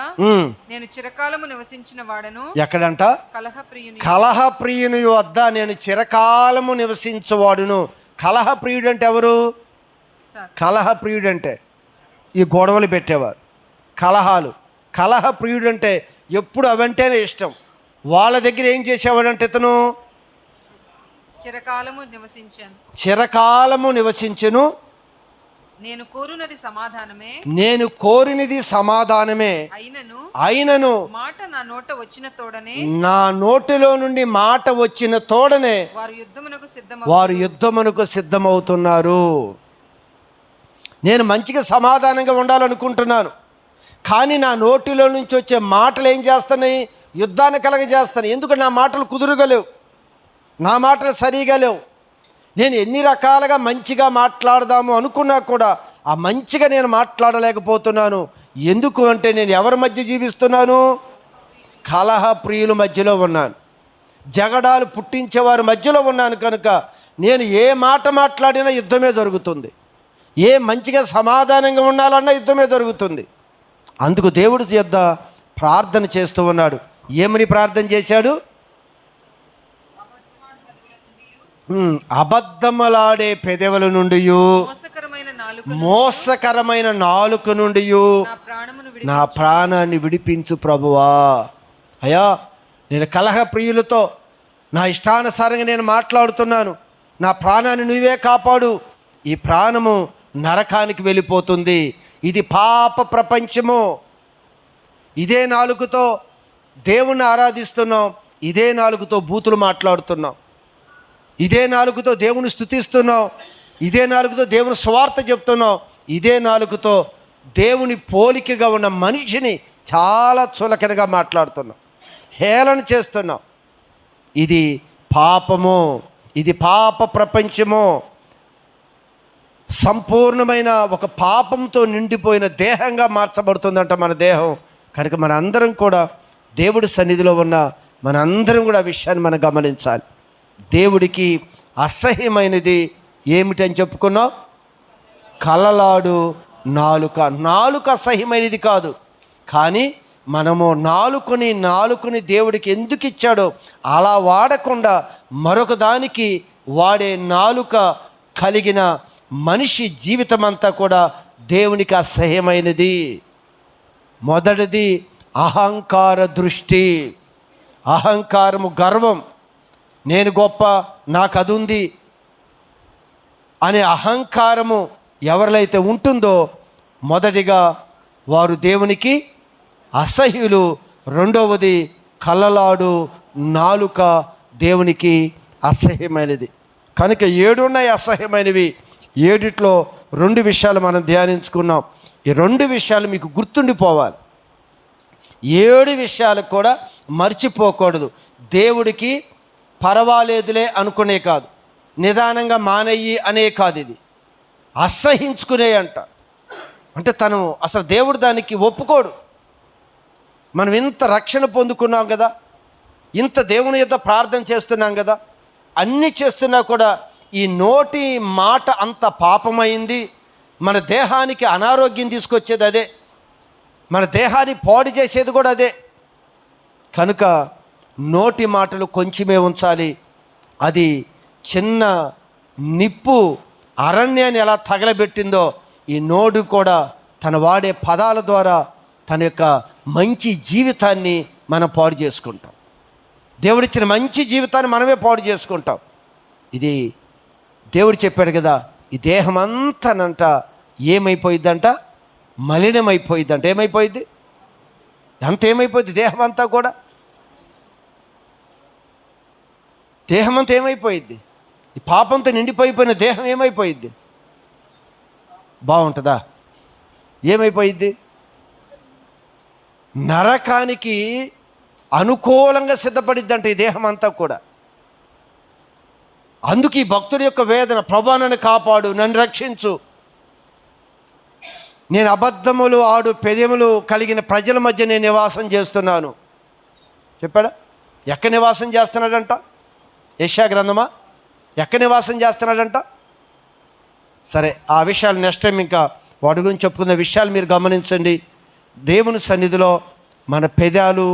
Speaker 3: నేను చిరకాలము నివసించిన వాడను.
Speaker 2: ఎక్కడంట? కలహప్రియుని వద్ద నేను చిరకాలము నివసించవాడును. కలహప్రియుడు అంటే ఎవరు? కలహప్రియుడు అంటే ఈ గొడవలు పెట్టేవారు, కలహాలు. కలహప్రియుడు అంటే ఎప్పుడు అవంటేనే ఇష్టం. వాళ్ళ దగ్గర ఏం చేసేవాడంటే ఇతను చిరకాలము నివసించెను.
Speaker 3: నేను కోరునది సమాధానమే,
Speaker 2: నేను కోరినది సమాధానమే, అయినను
Speaker 3: మాట నా నోట వచ్చిన తోడనే,
Speaker 2: నా నోటిలో నుండి మాట వచ్చిన తోడనే వారు యుద్ధమునకు సిద్ధమవుతున్నారు. నేను మంచిగా సమాధానంగా ఉండాలనుకుంటున్నాను, కానీ నా నోటిలో నుంచి వచ్చే మాటలు ఏం చేస్తున్నాయి? యుద్ధాన్ని కలగజేస్తాను. ఎందుకు? నా మాటలు కుదురుగలేవు, నా మాటలు సరిగా లేవు. నేను ఎన్ని రకాలుగా మంచిగా మాట్లాడదాము అనుకున్నా కూడా ఆ మంచిగా నేను మాట్లాడలేకపోతున్నాను. ఎందుకు అంటే నేను ఎవరి మధ్య జీవిస్తున్నాను? కలహ ప్రియుల మధ్యలో ఉన్నాను, జగడాలు పుట్టించేవారి మధ్యలో ఉన్నాను. కనుక నేను ఏ మాట మాట్లాడినా యుద్ధమే జరుగుతుంది, ఏ మంచిగా సమాధానంగా ఉండాలన్నా యుద్ధమే జరుగుతుంది. అందుకు దేవుడి యొద్ద ప్రార్థన చేస్తూ ఉన్నాడు. ఏమని ప్రార్థన చేశాడు? అబద్ధములాడే పెదవుల నుండి, మోసకరమైన నాలుక నుండి నా ప్రాణాన్ని విడిపించు ప్రభువా. అయ్యా నేను కలహ ప్రియులతో నా ఇష్టానుసారంగా నేను మాట్లాడుతున్నాను, నా ప్రాణాన్ని నువ్వే కాపాడు. ఈ ప్రాణము నరకానికి వెళ్ళిపోతుంది. ఇది పాప ప్రపంచము. ఇదే నాలుకతో దేవుణ్ణి ఆరాధిస్తున్నాం, ఇదే నాలుకతో బూతులు మాట్లాడుతున్నాం, ఇదే నాలుకతో దేవుని స్తుతిస్తున్నాం, ఇదే నాలుకతో దేవుని స్వార్థ చెప్తున్నాం, ఇదే నాలుకతో దేవుని పోలికగా ఉన్న మనిషిని చాలా చులకనగా మాట్లాడుతున్నాం, హేళన చేస్తున్నాం. ఇది పాపము, ఇది పాప ప్రపంచము. సంపూర్ణమైన ఒక పాపంతో నిండిపోయిన దేహంగా మార్చబడుతుందంట మన దేహం. కనుక మన అందరం కూడా దేవుడి సన్నిధిలో ఉన్న మనందరం కూడా ఆ విషయాన్ని మనం గమనించాలి. దేవుడికి అసహ్యమైనది ఏమిటని చెప్పుకున్నాం? కలలాడు నాలుక. నాలుక అసహ్యమైనది కాదు, కానీ మనము నాలుకని దేవుడికి ఎందుకు ఇచ్చాడో అలా వాడకుండా మరొక దానికి వాడే నాలుక కలిగిన మనిషి జీవితం అంతా కూడా దేవునికి అసహ్యమైనది. మొదటిది అహంకార దృష్టి. అహంకారము, గర్వం. నేను గొప్ప, నాకు అది ఉంది అనే అహంకారము ఎవరిలైతే ఉంటుందో మొదటిగా వారు దేవునికి అసహ్యులు. రెండవది కలలాడు నాలుక దేవునికి అసహ్యమైనది. కనుక 7 ఉన్నాయి అసహ్యమైనవి. 7 2 విషయాలు మనం ధ్యానించుకున్నాం. ఈ 2 విషయాలు మీకు గుర్తుండిపోవాలి. 7 విషయాలు కూడా మర్చిపోకూడదు. దేవుడికి పర్వాలేదులే అనుకునే కాదు, నిదానంగా మానేయి అనే కాదు, ఇది అసహించుకునే అంట. అంటే తను అసలు దేవుడు దానికి ఒప్పుకోడు. మనం ఇంత రక్షణ పొందుకున్నాం కదా, ఇంత దేవుని యొద్ద ప్రార్థన చేస్తున్నాం కదా, అన్నీ చేస్తున్నా కూడా ఈ నోటి మాట అంత పాపమైంది. మన దేహానికి అనారోగ్యం తీసుకొచ్చేది అదే, మన దేహాన్ని పాడు చేసేది కూడా అదే. కనుక నోటి మాటలు కొంచెమే ఉంచాలి. అది చిన్న నిప్పు అరణ్యాన్ని ఎలా తగలబెట్టిందో ఈ నోడు కూడా తన వాడే పదాల ద్వారా తన యొక్క మంచి జీవితాన్ని మనం పాడు చేసుకుంటాం. దేవుడిచ్చిన మంచి జీవితాన్ని మనమే పాడు చేసుకుంటాం. ఇది దేవుడు చెప్పాడు కదా, ఈ దేహం అంతానంట ఏమైపోయిద్దంట? మలినమైపోయిద్దంట. ఏమైపోయిద్ది? అంత ఏమైపోయింది? దేహం అంతా కూడా, దేహం అంతా ఏమైపోయిద్ది? ఈ పాపంతో నిండిపోయిపోయిన దేహం ఏమైపోయిద్ది? బాగుంటుందా? ఏమైపోయిద్ది? నరకానికి అనుకూలంగా సిద్ధపడిద్దంట ఈ దేహం అంతా కూడా. అందుకు ఈ భక్తుడి యొక్క వేదన, ప్రభువా నన్ను కాపాడు, నన్ను రక్షించు, నేను అబద్ధములు ఆడు పెదములు కలిగిన ప్రజల మధ్య నేను నివాసం చేస్తున్నాను చెప్పాడా? ఎక్కడ నివాసం చేస్తున్నాడంట? యెషయా గ్రంథమా? ఎక్కడ నివాసం చేస్తున్నాడంట? సరే, ఆ విషయాలు నెక్స్ట్ టైం ఇంకా వాటి గురించి చెప్పుకున్న విషయాలు మీరు గమనించండి. దేవుని సన్నిధిలో మన పెదాలు,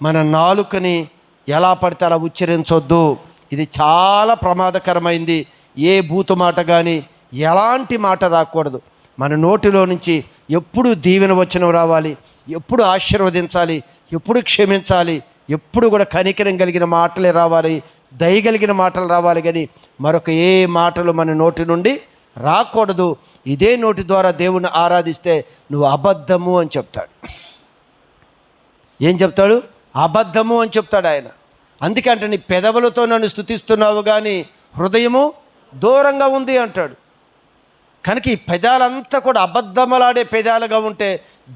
Speaker 2: మన నాలుకని ఎలా పడితే అలా ఉచ్చరించొద్దు. ఇది చాలా ప్రమాదకరమైంది. ఏ బూతు మాట కానీ ఎలాంటి మాట రాకూడదు. మన నోటిలో నుంచి ఎప్పుడు దీవెన వచనం రావాలి, ఎప్పుడు ఆశీర్వదించాలి, ఎప్పుడు క్షమించాలి, ఎప్పుడు కూడా కనికరం కలిగిన మాటలే రావాలి, దయగలిగిన మాటలు రావాలి. కానీ మరొక ఏ మాటలు మన నోటి నుండి రాకూడదు. ఇదే నోటి ద్వారా దేవుణ్ణి ఆరాధిస్తే నువ్వు అబద్ధము అని చెప్తాడు. ఏం చెప్తాడు? అబద్ధము అని చెప్తాడు ఆయన. అందుకంటే నీ పెదవులతో నన్ను స్తుతిస్తున్నావు కానీ హృదయము దూరంగా ఉంది అంటాడు. కనుక ఈ పెదాలంతా కూడా అబద్ధములాడే పెదాలుగా ఉంటే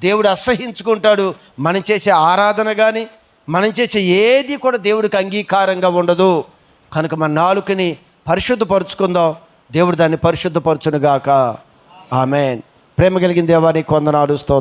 Speaker 2: దేవుడు అసహించుకుంటాడు. మనం చేసే ఆరాధన కానీ మనం చేసే ఏది కూడా దేవుడికి అంగీకారంగా ఉండదు. కనుక మన నాలుకని పరిశుద్ధపరుచుకుందాం. దేవుడు దాన్ని పరిశుద్ధపరచునుగాక. ఆమేన్. ప్రేమ కలిగిన దేవానికి వందనాలు, స్తోత్రం.